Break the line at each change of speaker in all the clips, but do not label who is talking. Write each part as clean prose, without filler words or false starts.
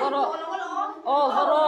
Zoro. Oh, Zoro.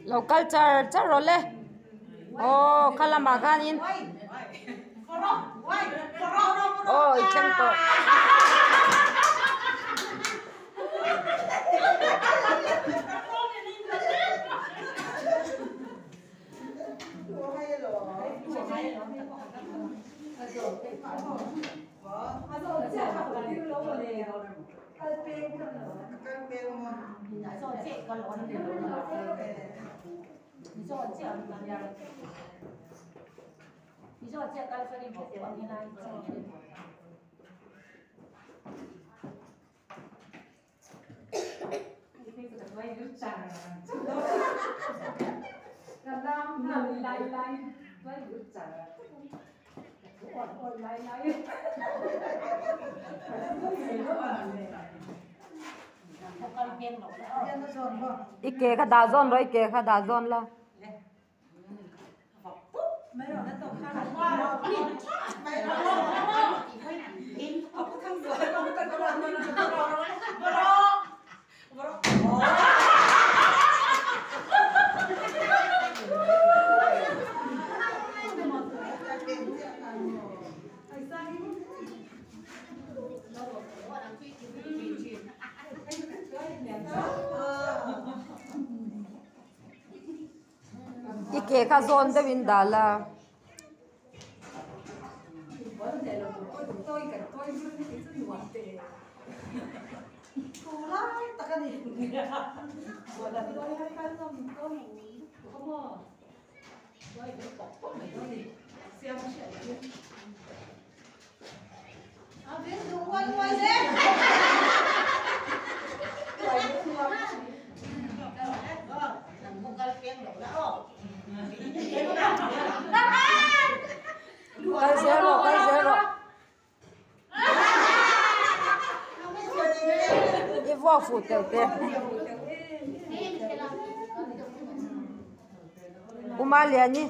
Local char role. Oh, kalamaganin. Oh, itlem to. Ike ka da zon rồi, ike ka da zon la. Ike ka zon de win dala. Cái zero. Cái vuak phụ tiểu tiền. Uma liền nhỉ.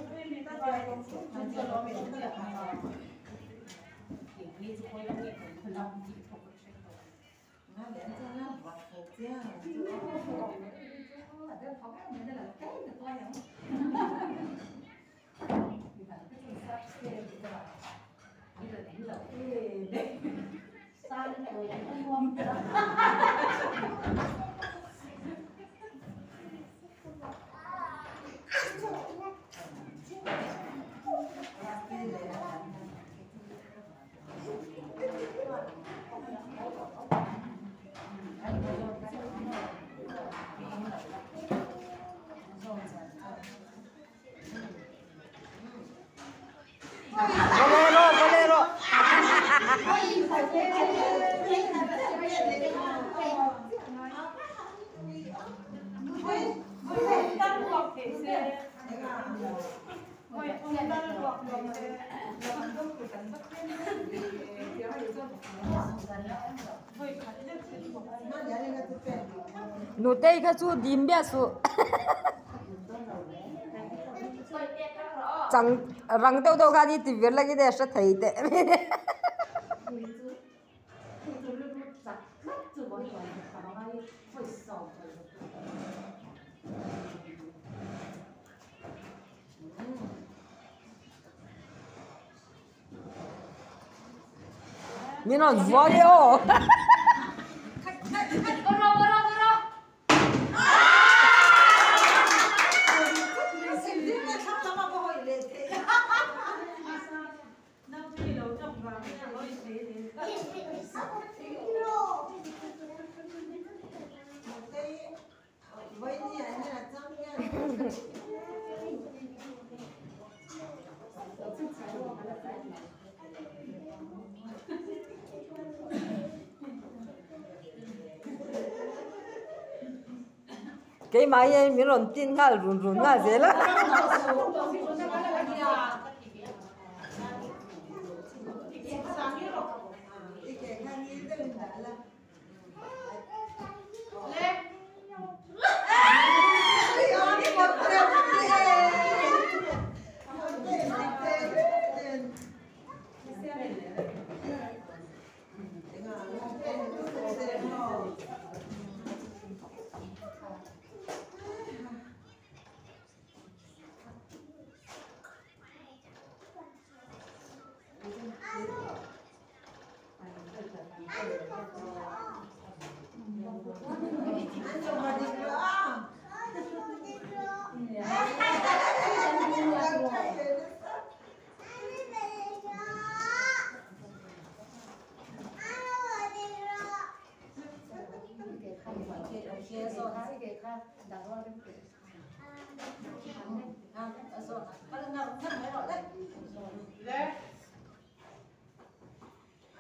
Bolero. Nụ tây cái chú đím bia su chẳng răng đâu cái gì thì việc là cái đấy sẽ thấy đấy. 민원 vuak이요. Cái máy ấy mình còn tin ngà run run ngà dễ lắm.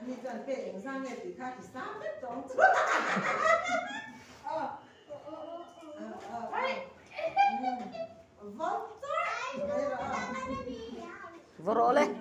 Anh chọn về những sang ngày thì khác thì sao hết giống
Voro lên.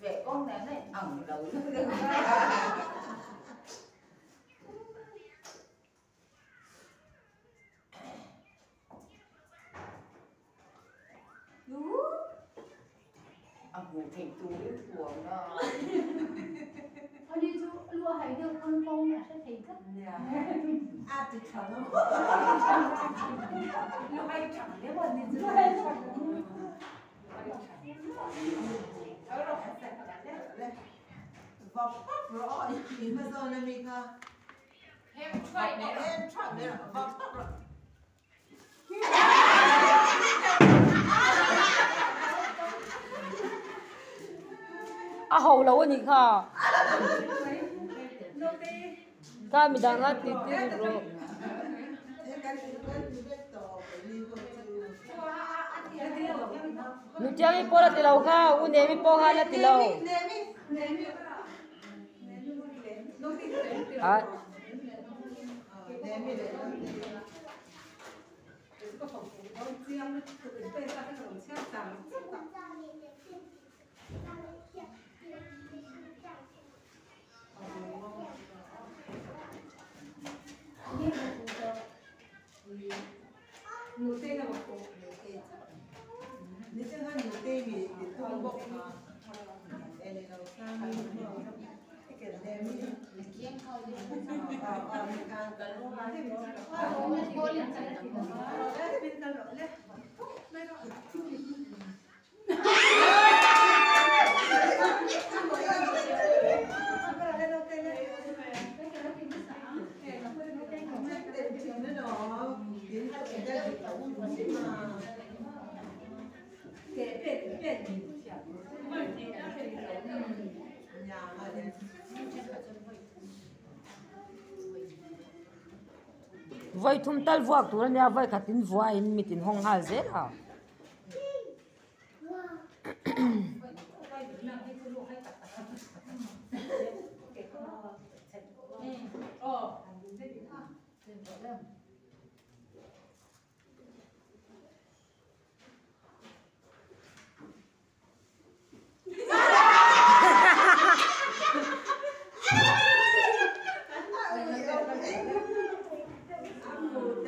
Về con này này ẩn đầu ngủ thành túi của nó
đi chú lúa hay được con phong là sẽ thấy rất
thì chẳng lắm
lúa hay chẳng đấy mà nhìn
lúa hay chẳng
vào bắp rõ thì bây giờ là mình em try nữa vào bắp rõ
À hầu lâu nhỉ kha. Ka mi dang ha ti ti bro. Nu tiang i pora ti lau kha, u ne mi po ha la ti lau. À.
nhiều tên là một cổ nếu như nhiều tên thì tung bộ mà đây là đầu sang kiện này mi
kiếm thôi chứ
mình càng cần luôn là thêm
cô liền chạy thì nó
đấy mình cần rồi lên đây rồi
cái đó thì nó sáng để nó quên nó đen của
Chết tiền chuyện nữa đó đến hai cái đây thì tổng mà kể về nhà mà đến
Voi thum tal vuak tu nia voi khatin vuai in mitin hong hal ze la.
Ờ.